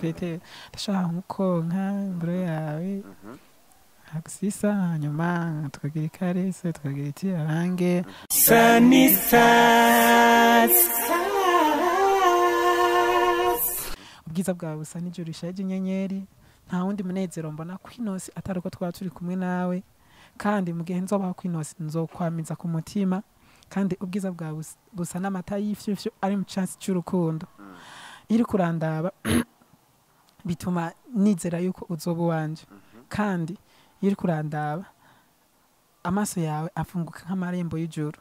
pete ndashaka nkukonka imbere yawe hakusisa hanyuma tukagira ikarese tukagira itirange ubwiza bwawe busa n'ijoro rishaje inyenyeri nta wundi munezero mbona kwinosi atari uko twaba turi kumwe nawe kandi mu gihe nzobaho kwinosi nzokwamiza ku mutima kandi ubwiza bwawe busa n'amata y'ifyufyu ari mu chance cy'urukundo iri kurandaba bituma nizera yuko uzoba wanje kandi iri kurandaba amaso yawe afunguka nk'amarembo y'ijuru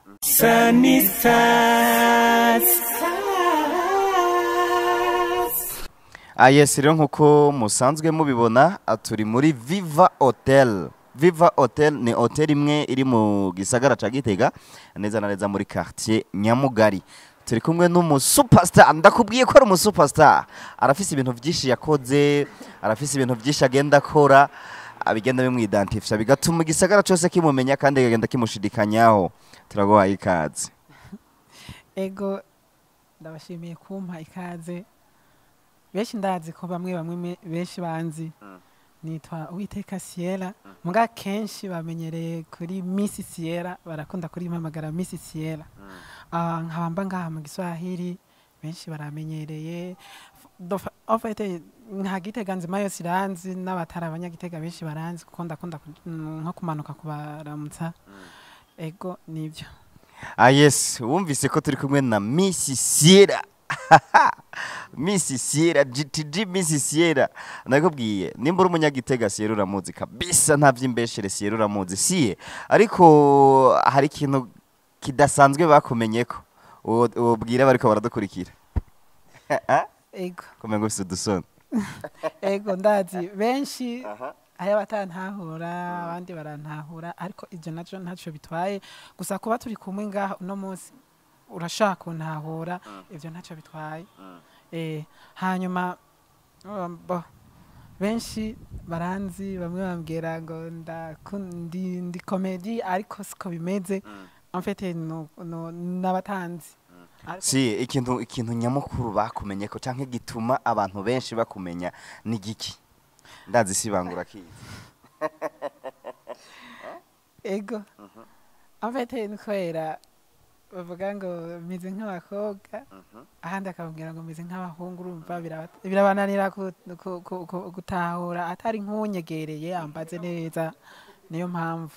yes rero nkuko musanzwe mubibona turi muri Viva Hotel. Viva Hotel ni hotel imwe iri mu gisagara ca Gitega neza na neza muri quartier Nyamugari. Turi kumwe n'umusuperstar, ndakubwiye ko ari umusuperstar. Arafise ibintu byinshi yakoze, arafise ibintu byinshi agenda akora, abigenda bimwidentifisha bigatuma igisagara cyose kimumenya kandi agenda kimushidikanyaho. Turagohaye ikaze. Ego ndabashimiye kumpa ikaze. Benshi ndazi ko bamwe benshi banzi. Nitwa Uwiteka Sierra muga kenshi bamenyereye kuri Miss Sierra barakunda kuri mpamagara Miss Sierra nkabamba ngaha mu Giswahili benshi baramenyereye ofete nka Gitega nzima yose iranzi n'abatari abanyagitega benshi baranzi kuko ndakunda nko kumanuka kubaramutsa ego nivyo yes wumvise ko turi kumwe na Miss Sierra Miss Sierra GTG Miss Sierra nakubwiye nimba uri umunyagitega Sierra uramuzi kabisa nta vyimbeshere Sierra uramuzi siye ariko hari ikintu kidasanzwe bakumenyeko ubwira bariko baradukurikira ego kumengo ufite udusoni ego ndazi benshi aya batantahura abandi barantahura ariko ivyo naco ntaco bitwaye gusa kuba turi kumwe ngaha uno munsi urashaka kuntahura ivyo ntacyo bitwaye hanyuma benshi baranzi bamwe bambwira ngo ndi comedy ariko siko bimeze en fait n'abatanzi si ikintu nyamukuru bakumenye ko canke gituma abantu benshi bakumenya ni giki ndazi sibangura kizi ego en fait nkwera bavuga ngo mize nk'abakobwa ahandi akababwira ngo mize nk'abahungu urumva birabananira gutahura atari nk'unyegereye ambaze neza niyo mpamvu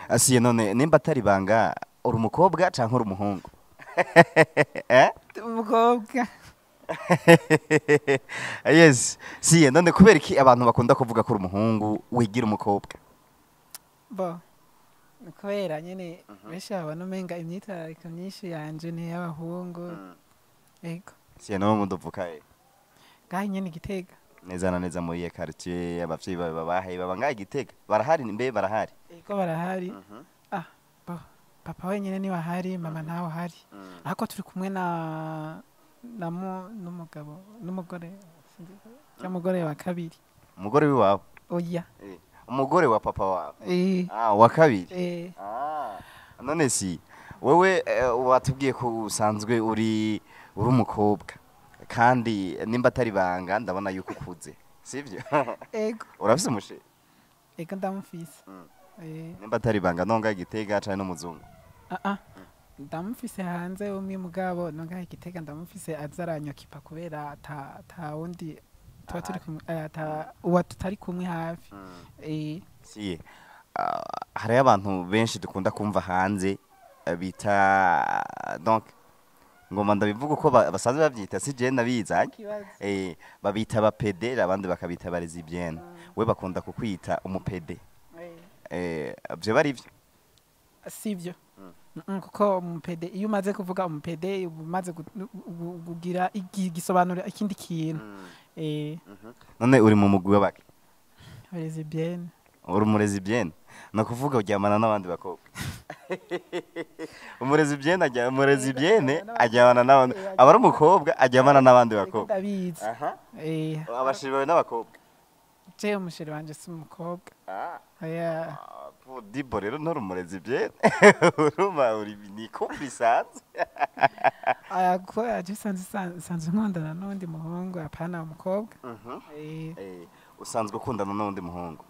asiye none nimba atari banga uri umukobwa canke uri umuhungu umukobwa yes siye none kubera iki abantu bakunda kuvuga ko uri umuhungu wigira umukobwa bo kubera nyene benshi babona umenga imyitarariko myinshi yanje ni y'abahungu ego siye no muduvuka ngaho nyene Gitega neza na neza muri quartier abavyeyi babahaye baba ngaho Gitega barahari mbe barahari ego barahari bo papa wenyene ni wahari mama nawe hari ariko turi kumwe n'umugabo n'umugore cy'umugore wa kabiri umugore wiwawe oya umugore wa papa wawe wa kabiri none si wewe watubwiye ko usanzwe uri umukobwa kandi nimba atari banga ndabona yuko ukuze sivyo ego urafise umushe ego ndamufise nimba atari banga nonga Gitega cyane n'umuzungu ndamufise hanze umwe mugabo nonga Gitega ndamufise azaranyokipa kubera ta wundi tuba turi kumwe uwa tutari kumwe hafi siye hari abantu benshi dukunda kumva hanze bita donc ngoma ndabivuga uko basanzwe bavyita si je nabizanye babita abapede abandi bakabita abarezibiyene we bakunda kukwita umupede byo bari byo sivyo kuko umupede iyo umaze kuvuga umupede umaze kugira igisobanuro ikindi kintu none uri mu mugwi w'abaki lesbienne uri umurezibiyene nakuvuga uryamana n'abandi bakobwa umurezibiyene ajyamana n'abandi aba ari umukobwa ajyamana n'abandi bakobwa ndabizi abashiri bawe n'abakobwa je umushiri wanje si umukobwa Dibo rero nturumurezi bye uruma uri ni couple isanzwe aya ko aje sanze nkundana n'undi muhungu apana umukobwa usanzwe ukundana n'undi muhungu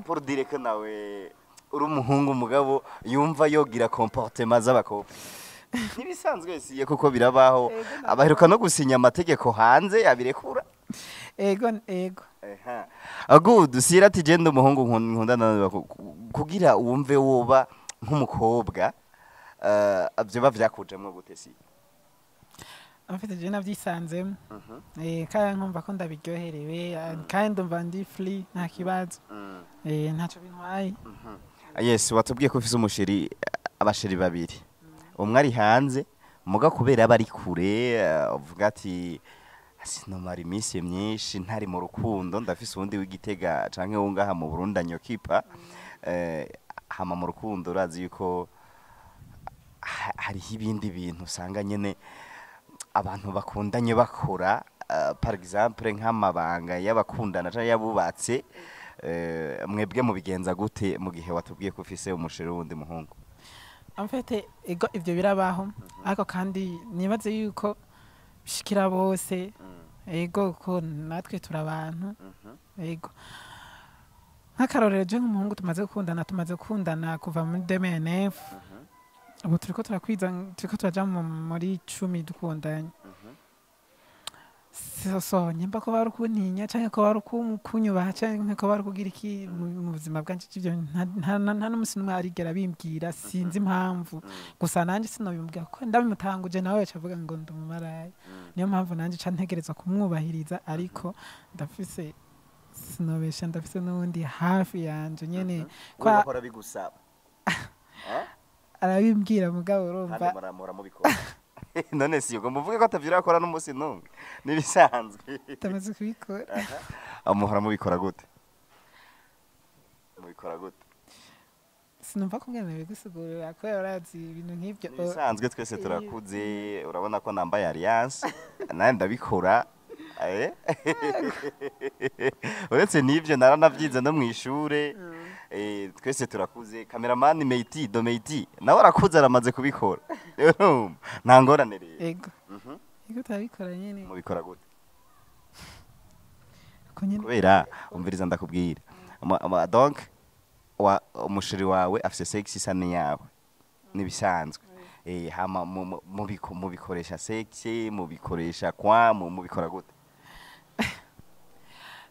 pour dire que nawe uri umuhungu mugabo yumva yogira comportement z'abakobwa nibisanzwe siye kuko birabaho abaheruka no gusinya amategeko hanze abirekura ego good sira ati genda umuhungu nkundana kugira wumve woba nk'umukobwa abyo bavyakujemwe gute si afite je navyisanzemo kandi nkumva ko ndabiryoherewe kandi ndumva ndi free nta kibazo ntaco bintwaye yes watubwiye ko ufise umusheri abasheri babiri umwe ari hanze muga kubera aba ari kure uvuga ati sinomara iminsi myinshi ntari mu rukundo ndafise ubundi w'igitega canke wo ngaha mu Burundi anyokipa hama mu rukundo urazi yuko hariho ibindi bintu usanga nyene abantu bakundanye bakora par exemple nk'amabanga y'abakundana canke yabubatse mwebwe mubigenza gute mu gihe watubwiye ko ufise umusheri wundi muhungu amfete ego ivyo birabaho ariko kandi nibaze yuko bishikira bose ego ko natwe turabantu ego nk'akarorero je nk'umuhungu tumaze gukundana kuva muri 2009 ubu turiko turaja muri 10 dukundanye so nyimba ko bari kuntinya canke ko bari kunyubaha canke ko bari kugira iki mu buzima bwanje ivyo nta n'umusi n'umwe arigera bimbwira sinzi impamvu gusa nanje sinobimbwira ko ndabimutanguje nawe yacavuga ngo ndumumaraye niyo mpamvu nanje ca ntegerezwa kumwubahiriza ariko ndafise sinobesha ndafise n'undi hafi yanje nyene kwa akora bigusaba arabimbwira mugabo urumva muramura mubikora none si ugo muvuge ko atavyira akora n'umusi numwe nibisanzwe tamaze kubikora amuhora mubikora gute sinumva ko ngene bigusigurira ko yarazi ibintu nk'ivyo nibisanzwe twese turakuze urabona ko nambaye alliance naye ndabikora uretse n'ivyo naranavyize no mwishure twese turakuze cameraman Meiti Domeiti nawe arakuze aramaze kubikora nta ngorane rero ego tabikora nyene mubikora gute kubera umviriza ndakubwira donc umusheri wawe afise sex isa niyawe nibisanzwe hama mubikoresha sex mubikoresha mubikora gute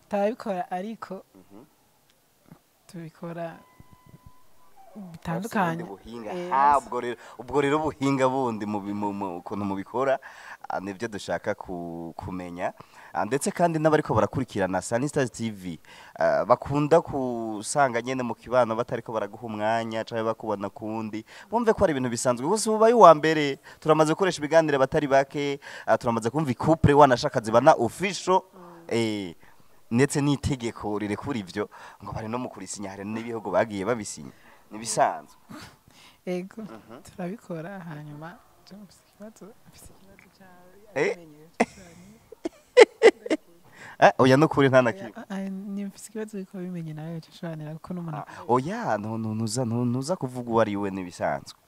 tabikora ariko tubikora bitandukanye ubwo rero buhinga bundi ukuntu mubikora nibyo dushaka kumenya ndetse kandi n'abariko barakurikirana Sanistars TV bakunda kusanga nyene mu kibano batariko baraguha umwanya canke bakubona kundi bumve ko ari ibintu bisanzwe gusa ubaye wa mbere turamaze gukoresha ibiganiro batari bake turamaze kumva couple wanashaka zibana official ndetse n'itegeko rirekura ivyo ngo bari no mukurisinya hari n'ibihugu bagiye babisinya nibisanzwe ego turabikora hanyuma oya nukuri nta nakimwe nimfise ikibazo biko bimenye nawe cyashwanira kuko n'umuntu oya ntuza kuvuga uwo ari we nibisanzwe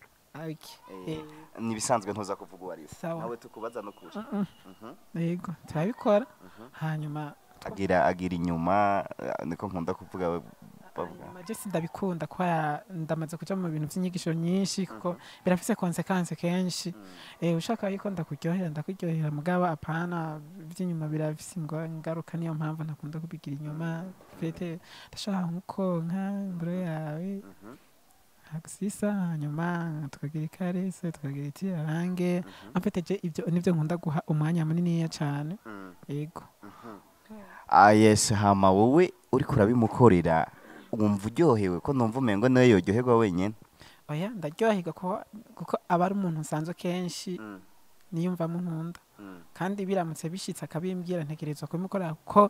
nibisanzwe ntuza kuvuga uwo ari we nawe tukubaza nukuri yego turabikora hanyuma agira inyuma niko nkunda kuvuga je sindabikunda kwa ndamaze kuja mu bintu by'inyigisho nyinshi kuko birafise consequence kenshi ushaka yuko ndakuryohera mugaba apana by'inyuma birafise ingaruka niyo mpamvu nakunda kubigira inyuma fete ndashaka nkukonka imbere yawe hakusisa hanyuma tukagira ikarese tukagira itirange amfite je ibyo nivyo nkunda guha umwanya munini cyane yego yes hama wowe uri kurabimukorera wumva uryohewe ko numva umengo nawe yoryoherwa wenyene oya ndaryoherwa kuko aba ari umuntu usanzwe kenshi niyumvamo nkunda kandi biramutse bishitse akabimbwira ntegerezwa kubimukorera kuko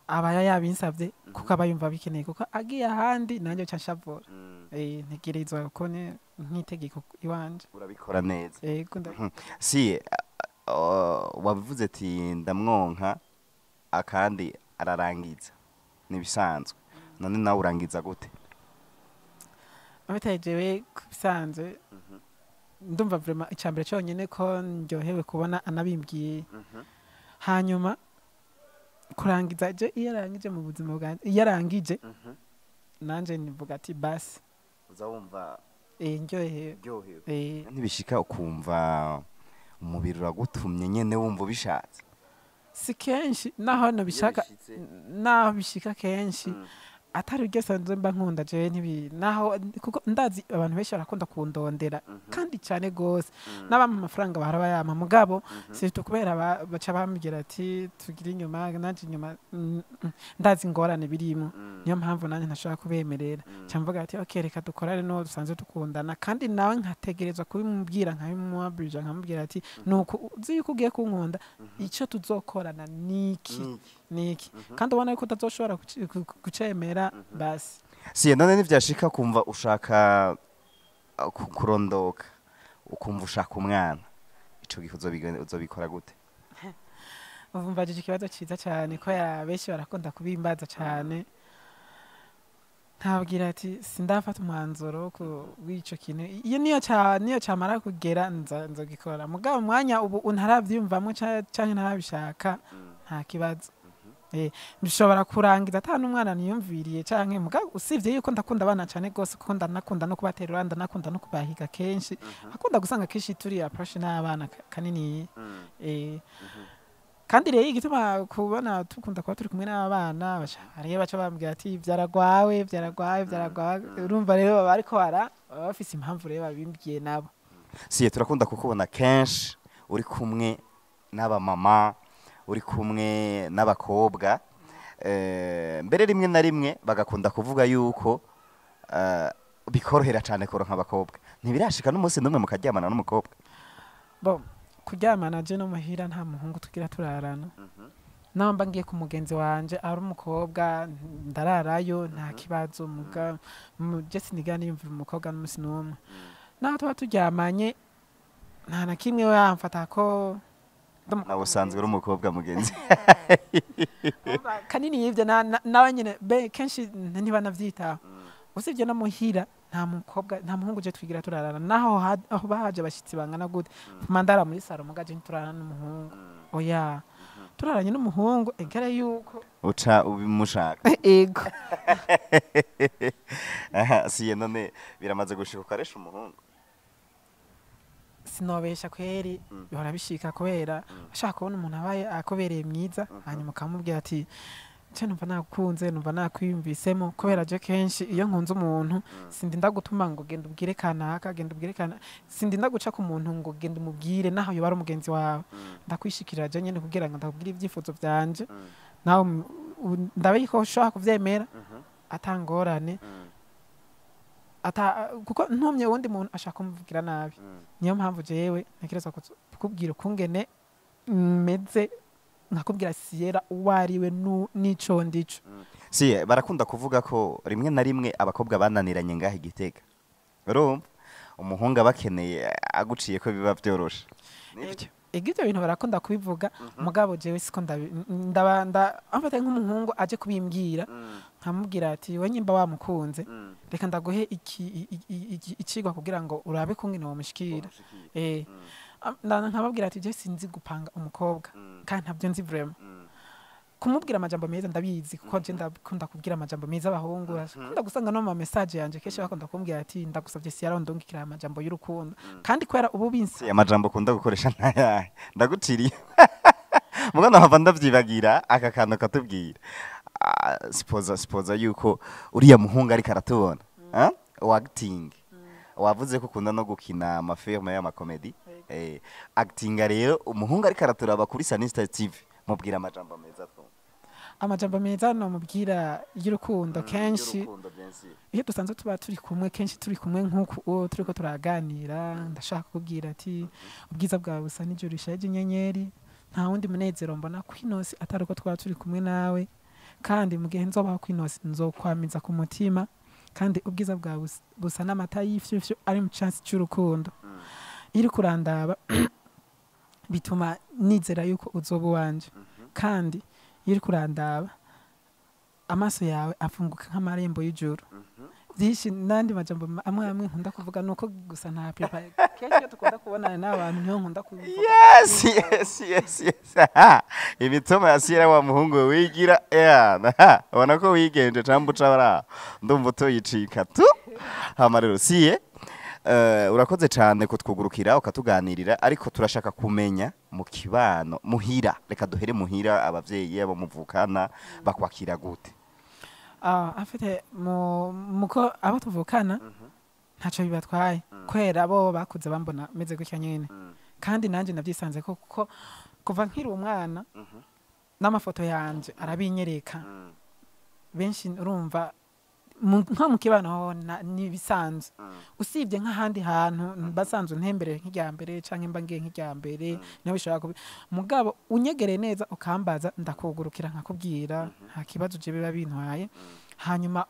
aba yabinsavye kuko aba yumva bikeneye kuko agiye ahandi nanjye canshavura ntegerezwa ko nk'itegeko iwanje urabikora neza yego si wabivuze ati ndamwonka akandi ararangiza nibisanzwe none nawe urangiza gute abitejewe kubisanzwe ndumva vraiment icambere cyonyine ko ndyohewe kubona anabimbwiye hanyuma kurangiza je iyo arangije mu buzima bwanjye iyo arangije nanje nivuga ati basi uzawumva ndyohewe ntibishika ukumva umubiri uragutumye nyene wumva ubishatse si kenshi naho nabishaka naho bishika kenshi atari byose mba nkunda jewe naho kuko ndazi abantu benshi barakunda kundondera kandi cyane gose n'abampa amafaranga bahora bayama mugabo sifite kubera baca bambwira ati tugira inyuma nanje inyuma ndazi ingorane birimo niyo mpamvu nanje ntashaka kubemerera cyamvuga ati okay reka dukorane no dusanzwe dukundana kandi nawe nkategerezwa kubimubwira nkabimubwira nkamubwira ati nuko uzi yuko ugiye kunkunda icyo tuzokorana niki kandi ubona yuko utazoshobora gucemera basi si none ntivyashika kumva ushaka kurondoka ukumva ushaka umwana ico gihe uzobikora gute umva je ikibazo ciza cyane ko benshi barakunda kubimbaza cyane ntabwira ati sindafata umwanzuro ku w'ico kintu iyo niyo camara kugera nzogikora mugabo umwanya ubu ntaravyumvamo canke ntarabishaka nta kibazo bishobora kurangiza atanu umwana niyumviriye canke mugabo usivye yuko ndakunda abana cyane gose kuko ndanakunda no kubaterura ndanakunda no kubahiga kenshi akunda gusanga kenshi turi approach n'abana kanini kandi rero igituma kubona tukunda kuba turi kumwe n'abana baca bambwira ati vyaragwawe urumva rero baba ariko bafise impamvu rero babimbwiye nabo si turakunda kukubona kenshi uri kumwe n'abamama uri kumwe n'abakobwa mbere rimwe na rimwe bagakunda kuvuga yuko bikorohera cyane kuronka abakobwa ntibirashika n'umunsi n'umwe mukaryamana n'umukobwa kuryamana je no muhira nta muhungu tugira turarana naho mba ngiye ku mugenzi wanje ari umukobwa ndararayo nta kibazo je siniga niyumvira umukobwa n'umunsi n'umwe naho tuba turyamanye nta na kimwe yamfata ko nawe usanzwe uri umukobwa mugenzi kanini yivyo nawe nyene kenshi ntibanavyitaho usibye no muhira nta muhungu je twigira turarana naho aho bahaje abashitsi bangana gute mandara muri saro mugaje nturarana n'umuhungu oya turaranye n'umuhungu egere yuko uca ubimushaka ego siye none biramaze gushika ukaresha umuhungu sinobesha kweri bihora bishika kubera ashaka kubona umuntu abaye akobereye mwiza hanyuma ukamubwira ati cyo numva nakunze numva nakwiyumvisemo kubera je kenshi iyo nkunze umuntu sindinda gutuma ngo genda ubwire kanaka sindinda guca ku muntu ngo genda umubwire naho yoba ari umugenzi wawe ndakwishikira je nyene kugira ngo ndakubwire ibyifuzo byanje nawe ndabe ko ushaka kuvyemera atangorane kuko ntumye wundi muntu ashaka kumuvugira nabi niyo mpamvu jewe ntekereza kukubwira ukungene meze nkakubwira siyera uwariwe n'ico ndico siye barakunda kuvuga ko rimwe na rimwe abakobwa bananiranye ngaho Igitega urumva umuhungu abakeneye aguciye ko biba byoroshe nibyo igito bintu barakunda kubivuga mugabo jewe siko ndabanda amfata nk'umuhungu aje kubimbwira nkamubwira ati we nyimba wamukunze reka ndaguhe ikigwa kugira ngo urabe kungene wamushikira nkababwira ati je sinzi gupanga umukobwa kandi ntabyo nzi vraiment kumubwira amajambo meza ndabizi kuko je ndakunda kubwira amajambo meza abahungu kunda gusanga no mu message yanje keshe bakunda kumbwira ati ndagusavye siyara ndongikira amajambo y'urukundo kandi kwera ubu binsi amajambo kunda gukoresha ntayahe ndagutiriye mugana hava ndavyibagira aka kantu katubwira spoza yuko uriya muhungu ariko aratubona acting wavuze ko ukunda no gukina amafilme y'amakomedi acting rero umuhungu ariko araturaba kuri Sanista TV mubwira amajambo meza amajambo meza no mubwira y'urukundo kenshi iyo dusanzwe tuba turi kumwe kenshi turi kumwe nk'uko turiko turaganira ndashaka kubwira ati ubwiza bwawe busa n'ijuru rishaje inyenyeri nta wundi munezero mbona kwinosi atari uko twaba turi kumwe nawe kandi mu gihe nzobaho kwinosi nzokwamiza ku mutima kandi ubwiza bwawe busa n'amata y'ifyufyu ari mu chance cy'urukundo iri kurandaba bituma nizera yuko uzoba wanje kandi iri kurandaba amaso yawe afunguka nk'amarembo y'ijuru byinshi n'andi majambo amwe amwe nkunda kuvuga nuko gusa nta pepa kenshi iyo dukunda kubonana n'abantu niyo nkunda kubivuga. Yes. Imitoma ya Siyera wa muhungu wigira ubona ko wigenje cambu cabara ndumva utoyicika tu. Hama rero Siye urakoze cyane kutwugurukira ukatuganirira, ariko turashaka kumenya mu kibano muhira, reka duhere muhira, abavyeyi abo muvukana bakwakira gute? Afite muko abo tuvukana ntaco bibatwaye kwera bo bakuze bambona meze gutya nyene, kandi nanje navyisanze ko kuko kuva nkiri umwana n'amafoto yanje arabinyereka benshi urumva nko mu kibano nibisanzwe usibye nk'ahandi hantu basanzwe ntembere nk'ijyambere canke mba ngiye nk'ijyambere nawe bishaka mugabo unyegereye neza ukambaza ndakugurukira nkakubwira nta kibazo je biba bintwaye, hanyuma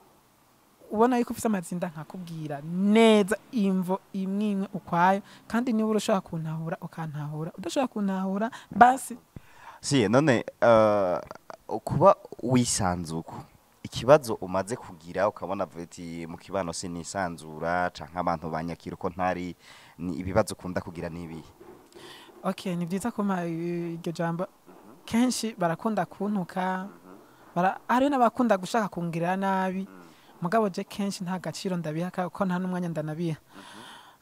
ubona yuko ufite amazinda nkakubwira neza imvo imwe ukwayo, kandi niba urashaka kuntahura ukantahura, udashaka kuntahura basi. Siye none kuba wisanzuko ikibazo umaze kugira ukabona ati mu kibano sinisanzura canke abantu banyakira uko ntari, ni ibibazo ukunda kugira nibi? Okay, ni byiza kuma iryo jambo kenshi barakunda kuntuka, ari n'abakunda gushaka kungirira nabi, mugabo je kenshi nta gaciro ndabiha ko nta n'umwanya ndanabiha.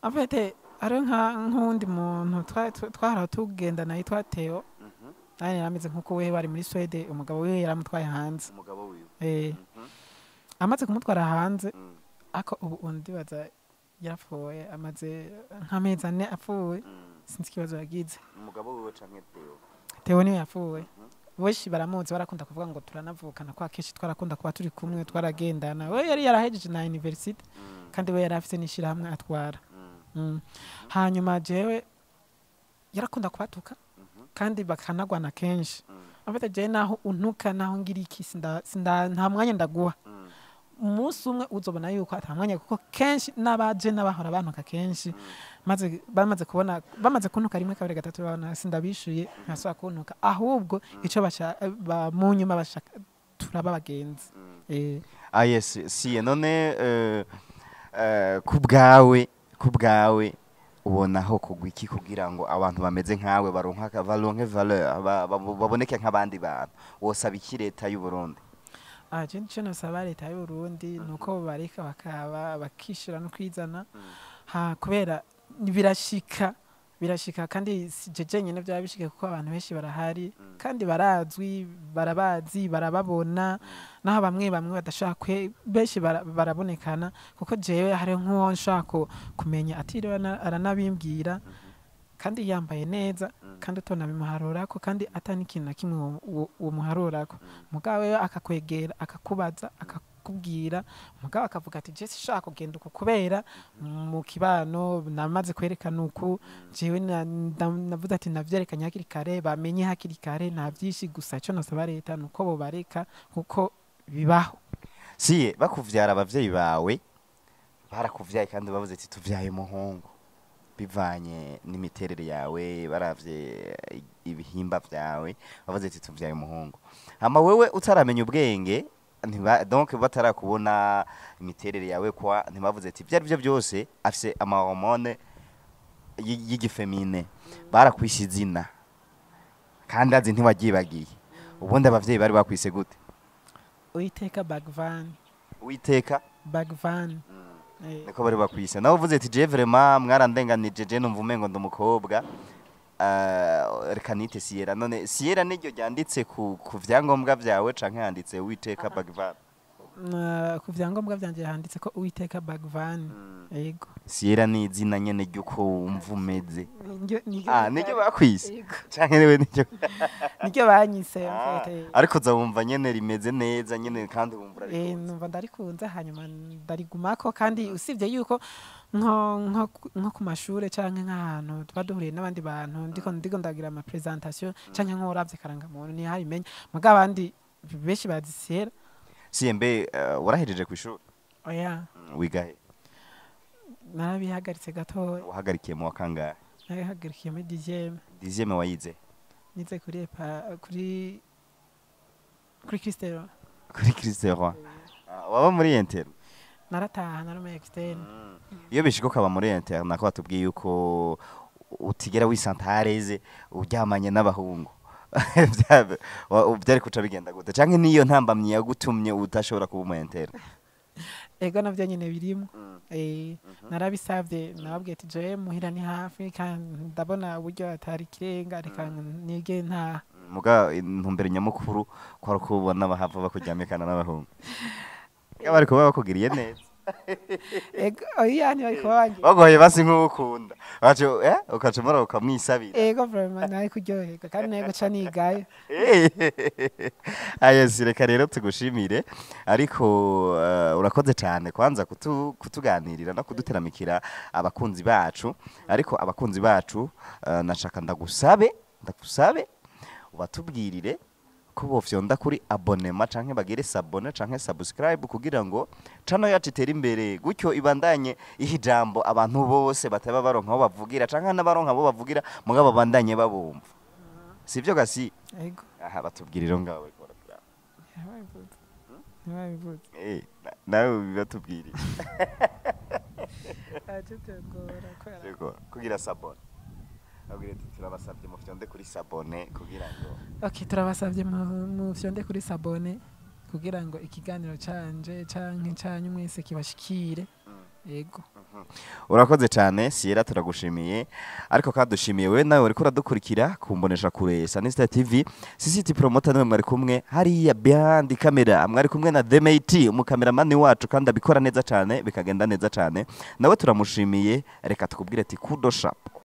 Afite ari nk'undi muntu twahora tugendana yitwa Theo, nani yamize nkuko we bari muri Swede, umugabo we yaramutwaye hanze. Umugabo wiwe amaze kumutwara hanze ako ubu undi baza yarapfuye, amaze nk'amezi 4 apfuye, sinzi ikibazo yagize. Umugabo wiwe canke Theo? Theo niwe yapfuye. Weshi baramuzi, barakunda kuvuga ngo turanavukana, kwa keshi twarakunda kuba turi kumwe twaragendana. We yari yarahejeje na university kandi we yari afite n'ishira hamwe atwara. Hanyuma jewe yarakunda kubatuka kandi bakanagwana kenshi. Afite je naho untuka naho ngira iki nta mwanya ndaguha. Umunsi umwe uzobona yuko atamwanya, kuko kenshi n'abaje n'abahora bantuka kenshi bamaze kubona bamaze kuntuka rimwe kabiri gatatu babona sindabishuye ntasaba kuntuka, ahubwo ico bamunyuma bashaka turaba bagenzi. Yes, Siye none kubwawe ubona aho kugwa iki kugira ngo abantu bameze nkawe baronke valeur baboneke nk'abandi bantu, wosaba iki leta y'u Burundi? Je nico nosaba leta y'u Burundi nuko bareka bakishira no kwizana, kubera birashika kandi jeje nyene bya bishike kuko abantu benshi barahari kandi barazwi barabazi barababona, naho bamwe badashaka benshi barabonekana, kuko jewe hari nk'uwo nshaka kumenya atiriwe aranabimbwira kandi yambaye neza kandi utona bimuharurako kandi atani ikintu na kimwe uwo muharurako, mugawe akakwegera akakubaza akakubwira, mugawe akavuga ati je sishaka kugenda uko kubera mu kibano namaze kwerekana uko jewe navuze ati navyerekanye hakiri kare, bamenye hakiri kare, nta byinshi gusa cyo nosaba leta nuko bo bareka kuko bibaho. Siye bakuvyara abavyeyi bawe barakuvyaye kandi bavuze ati tuvyaye umuhungu, bivanye n'imiterere yawe baravye ibihimba vyawe bavuze ati tuvyaye umuhungu, hama wewe utaramenya ubwenge donc batarakubona imiterere yawe kwa ntibavuze ati byari byo byose afise amahormone y'igifemine, barakwise izina kandi azi ntiwagibagiye, ubundi abavyeyi bari bakwise gute? Uiteka Bagvan. Uiteka Bagvan. Niko bari bakwise. Nawe uvuze ati je vraiment mwarandenganije je numva umengo ndumukobwa. Reka nite Siyera. None Siyera niryo ryanditse ku vyangombwa vyawe canke handitse Uiteka Bagvan? Ku vyangombwa vyanje handitse ko Uiteka Bagvan. Yego. Siyera ni izina nyene ryuko wumva umeze. Niryo bakwise. Canke niwe niryo banyise. Ariko zawumva nyene rimeze neza nyene kandi wumva numva ndarikunze, hanyuma ndarigumako, kandi usibye yuko nko ku mashure canke nk'ahantu twaduhuriye n'abandi bantu ndiko ndagira ama presentation canke nko uravye karanga muntu ni hari menya muga abandi beshi bazi Siyera. Siyembe warahejeje ku ishuri? Oya. Wigahe? Narabihagaritse gato. Wahagarikiye mu wakangahe? Narihagarikiye muri 10e. 10e wayize? Nize kuri Kristero. Kuri Kristero. Waba muri Inter? narataha narume externe iyo bishika ukaba muri interna ko batubwiye yuko utigera wisantareze uryamanye n'abahungu byari kuca bigenda gute canke niyo ntambamye yagutumye utashobora kuba umu interna ego navyo nyine birimo narabisavye nababwiye ati je muhira ni hafi kandi ndabona uburyo atari kirenga reka nige nta muga intumbero nyamukuru kwari kubona bahava bakuryamikana n'abahungu bari kuba bakugiriye neza ego oya ni bariko banje bagoye basi nk'ukunda bacu ukacumara ukamwisabira ego vraiment naye kuryoherwa kandi nego ca nigayo ayesi reka rero tugushimire ariko urakoze cyane kwanza kutuganirira no kuduteramikira abakunzi bacu ariko abakunzi bacu nashaka ndagusabe ubatubwirire ko bofyonda kuri abonema canke bagire sabone canke subscribe kugira ngo channel yacu itere imbere gutyo ibandanye ihijambo abantu bose bataba baronka aho bavugira canke n'abaronka abo bavugira mugabo bandanye babumva sivyo gasi ego aha batubwiriro ngawe kora ntibabivuze nawe bibatubwirire atetugora kugira sabone abwire turabasabye mufyonde kuri sabone kugira ngo okay turabasabye mufyonde kuri sabone kugira ngo ikiganiro canje canke canyu mwese kibashikire yego urakoze cyane Sierra turagushimiye ariko kadushimiye we nawe uri kuradukurikira kumbonesha kure Sanista TV CCT promoter nawe mwari kumwe hariya behind camera mwari kumwe na Demate umukameramani wacu kandi abikora neza cyane bikagenda neza cyane nawe turamushimiye reka tukubwire ati kudo sharp